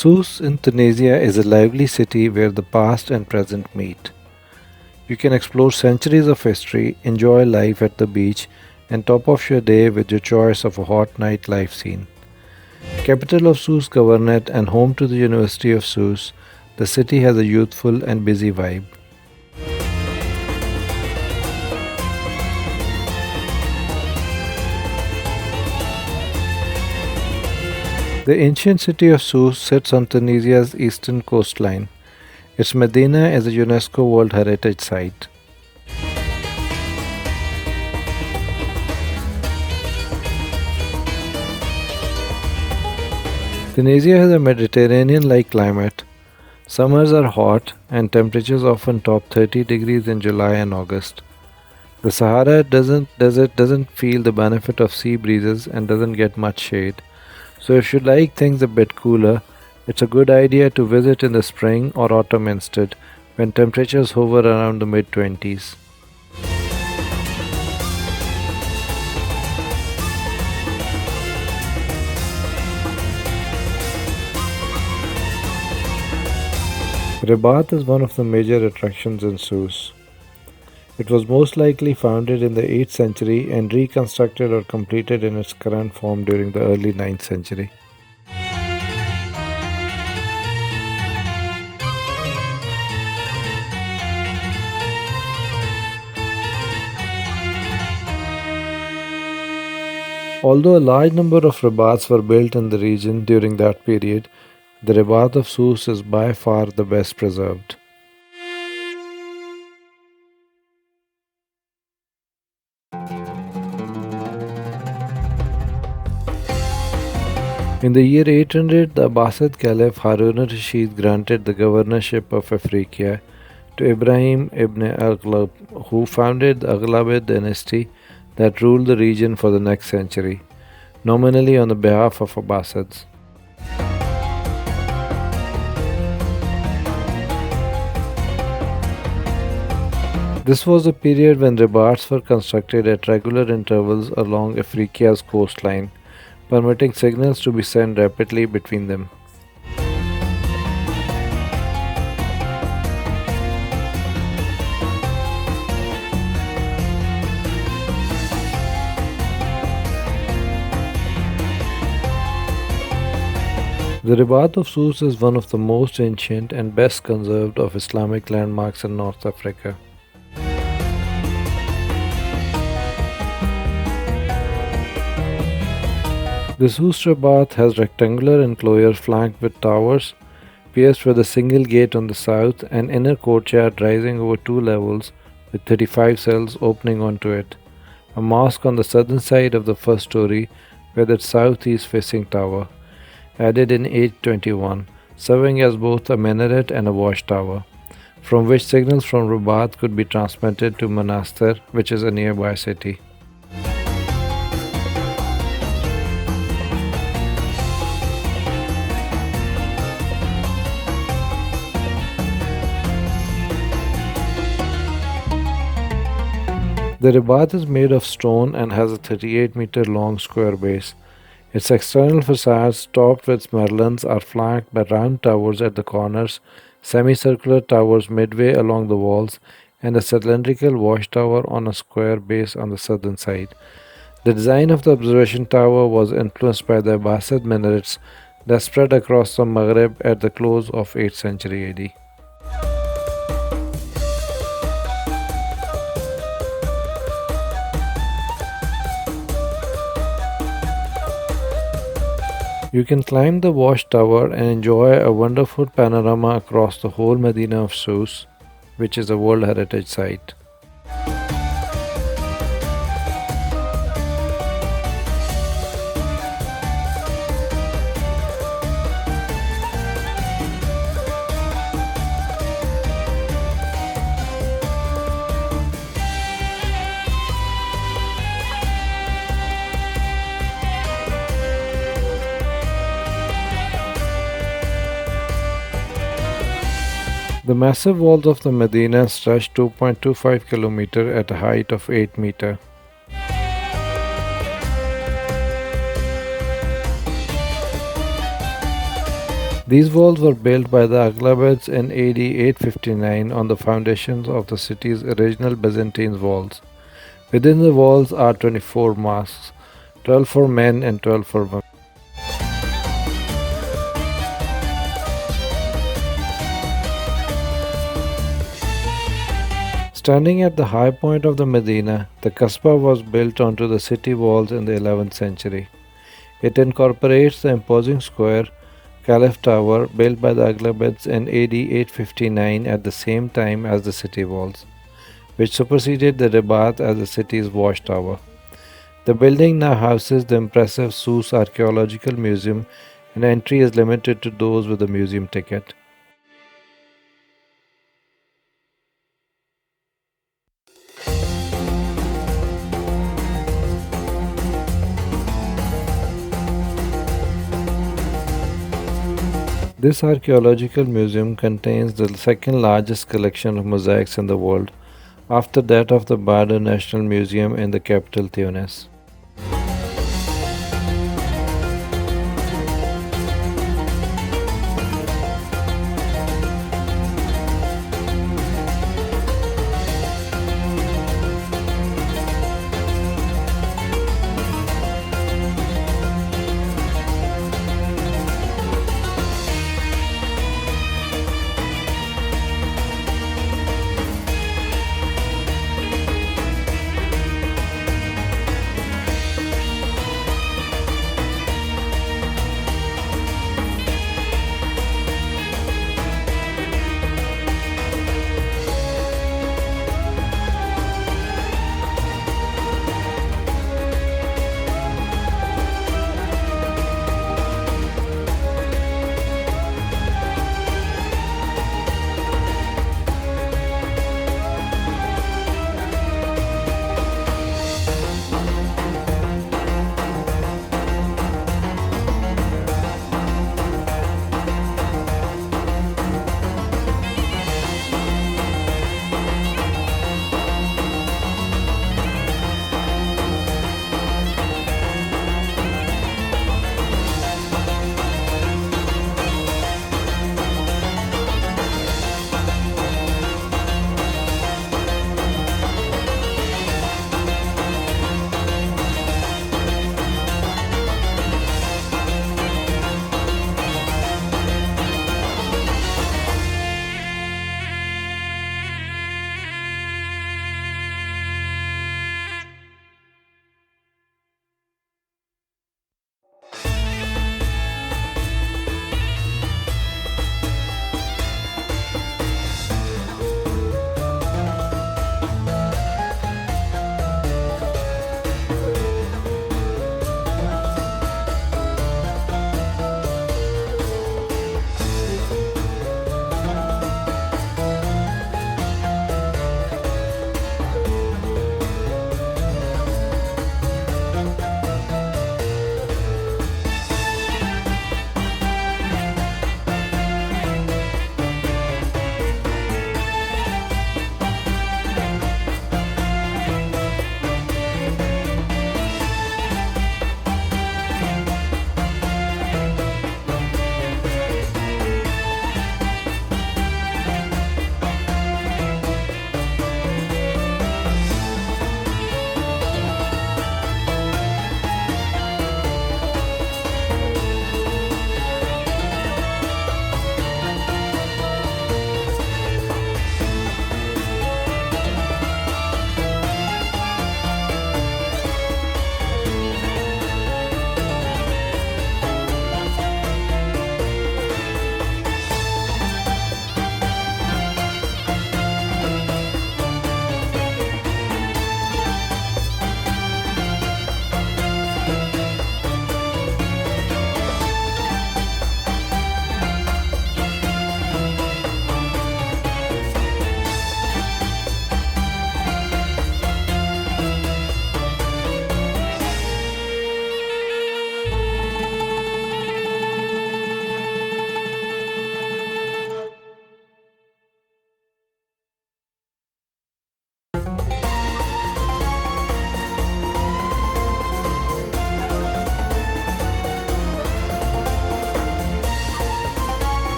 Sousse in Tunisia is a lively city where the past and present meet. You can explore centuries of history, enjoy life at the beach, and top off your day with your choice of a hot night life scene. Capital of Sousse Governorate and home to the University of Sousse, the city has a youthful and busy vibe. The ancient city of Sousse sits on Tunisia's eastern coastline. Its Medina is a UNESCO World Heritage Site. Tunisia has a Mediterranean like climate. Summers are hot and temperatures often top 30 degrees in July and August. The Sahara desert doesn't feel the benefit of sea breezes and doesn't get much shade. So if you like things a bit cooler, it's a good idea to visit in the spring or autumn instead, when temperatures hover around the mid 20s. Rabat is one of the major attractions in Sousse. It was most likely founded in the 8th century and reconstructed or completed in its current form during the early 9th century. Although a large number of rabats were built in the region during that period, the Rabat of Sousse is by far the best preserved. In the year 800, the Abbasid Caliph Harun al-Rashid granted the governorship of Africa to Ibrahim ibn Aghlab, who founded the Aghlabid dynasty that ruled the region for the next century, nominally on the behalf of Abbasids. This was a period when rabats were constructed at regular intervals along Africa's coastline, permitting signals to be sent rapidly between them. The Rabat of Sousse is one of the most ancient and best conserved of Islamic landmarks in North Africa. The Sousse Rabat has rectangular enclosure flanked with towers, pierced with a single gate on the south, and inner courtyard rising over two levels with 35 cells opening onto it. A mosque on the southern side of the first story with its southeast facing tower, added in 821, serving as both a minaret and a watchtower, from which signals from Rabat could be transmitted to Monastir, which is a nearby city. The Rabat is made of stone and has a 38-meter long square base. Its external facades, topped with merlons, are flanked by round towers at the corners, semicircular towers midway along the walls, and a cylindrical watchtower on a square base on the southern side. The design of the observation tower was influenced by the Abbasid minarets that spread across the Maghreb at the close of 8th century AD. You can climb the watchtower and enjoy a wonderful panorama across the whole Medina of Sousse, which is a World Heritage Site. The massive walls of the Medina stretch 2.25 km at a height of 8 meters. These walls were built by the Aghlabids in AD 859 on the foundations of the city's original Byzantine walls. Within the walls are 24 mosques, 12 for men and 12 for women. Standing at the high point of the Medina, the Kasbah was built onto the city walls in the 11th century. It incorporates the imposing square Caliph Tower built by the Aghlabids in AD 859 at the same time as the city walls, which superseded the Rabat as the city's watchtower. The building now houses the impressive Sousse Archaeological Museum, and entry is limited to those with a museum ticket. This archaeological museum contains the second largest collection of mosaics in the world, after that of the Bardo National Museum in the capital Tunis.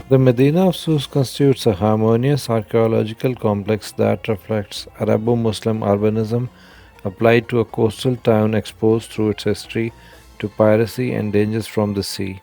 The Medina of Sousse constitutes a harmonious archaeological complex that reflects Arabo Muslim urbanism applied to a coastal town exposed through its history to piracy and dangers from the sea.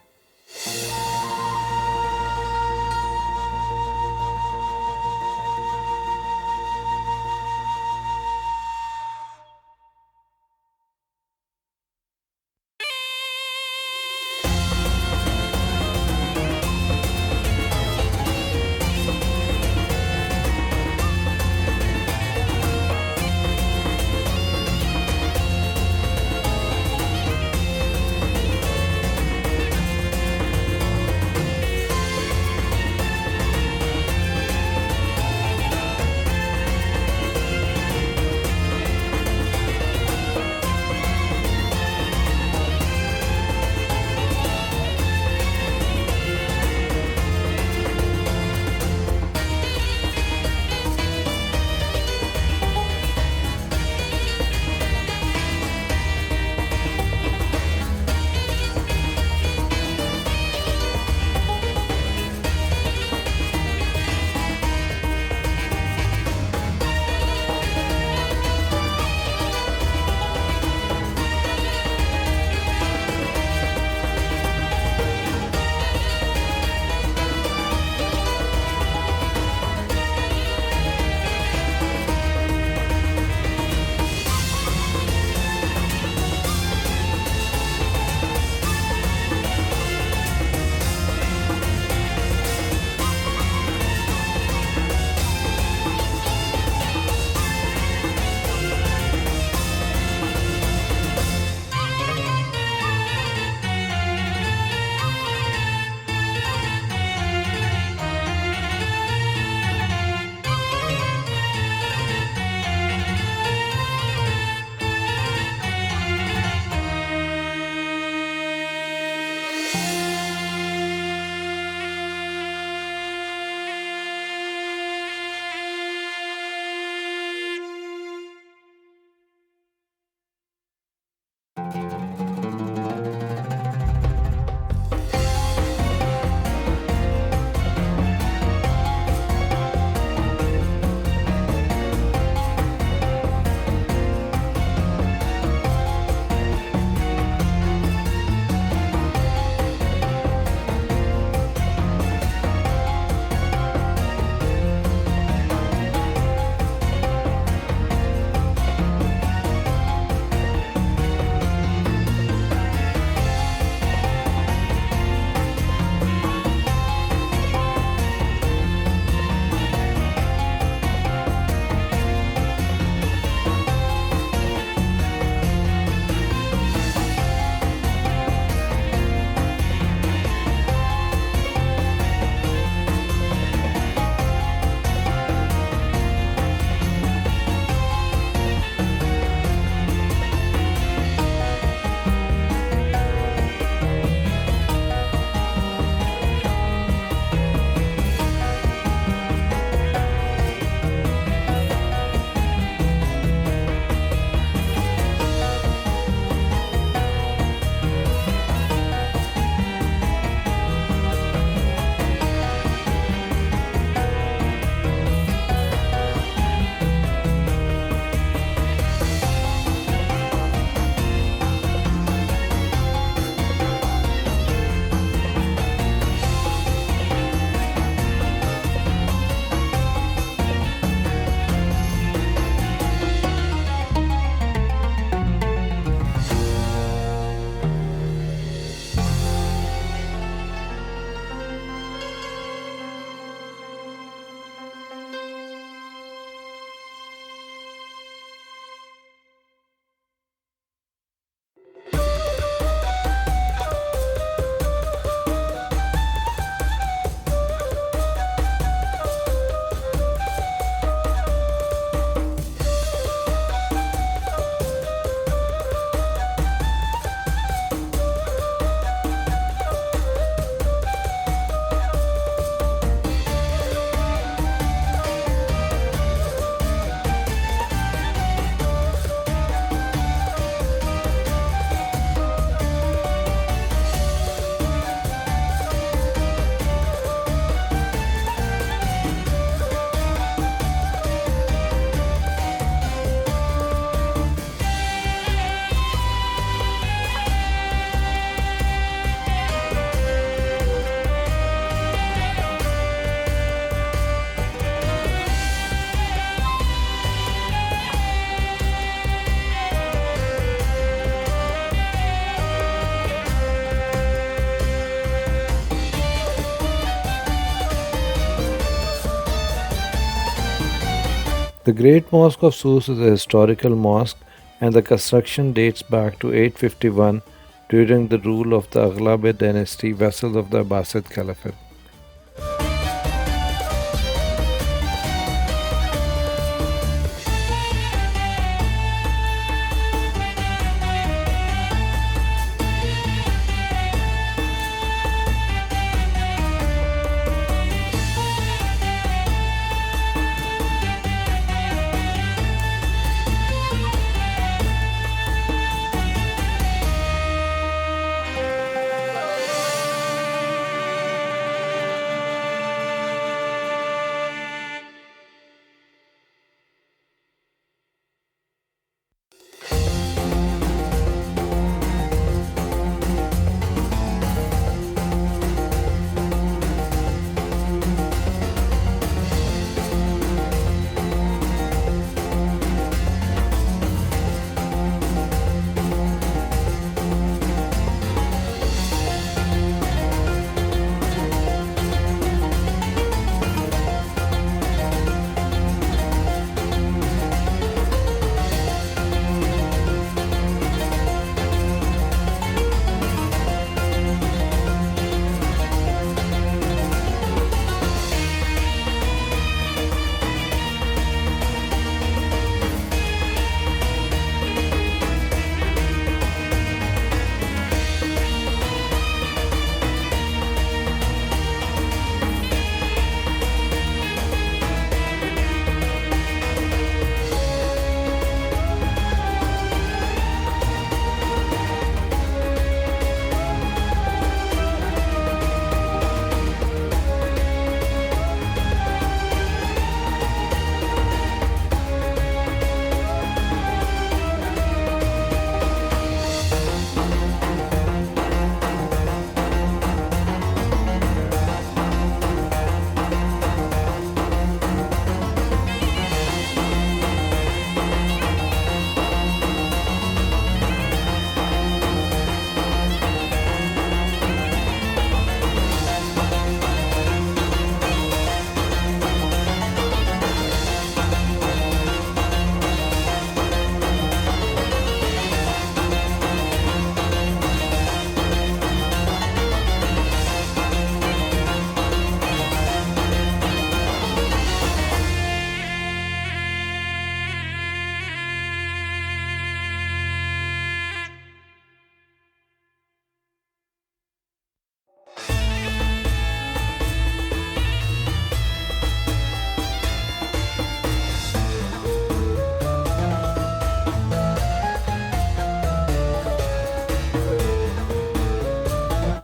The Great Mosque of Sousse is a historical mosque and the construction dates back to 851 during the rule of the Aghlabid dynasty, vassals of the Abbasid Caliphate.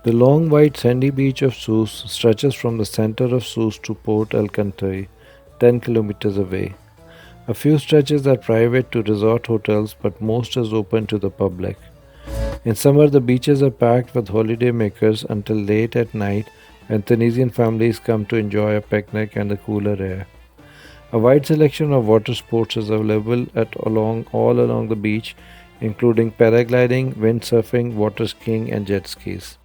The long white sandy beach of Sousse stretches from the center of Sousse to Port El Kantoi, 10 kilometers away. A few stretches are private to resort hotels, but most is open to the public. In summer, the beaches are packed with holiday makers until late at night when Tunisian families come to enjoy a picnic and the cooler air. A wide selection of water sports is available all along the beach, including paragliding, windsurfing, water skiing, and jet skis.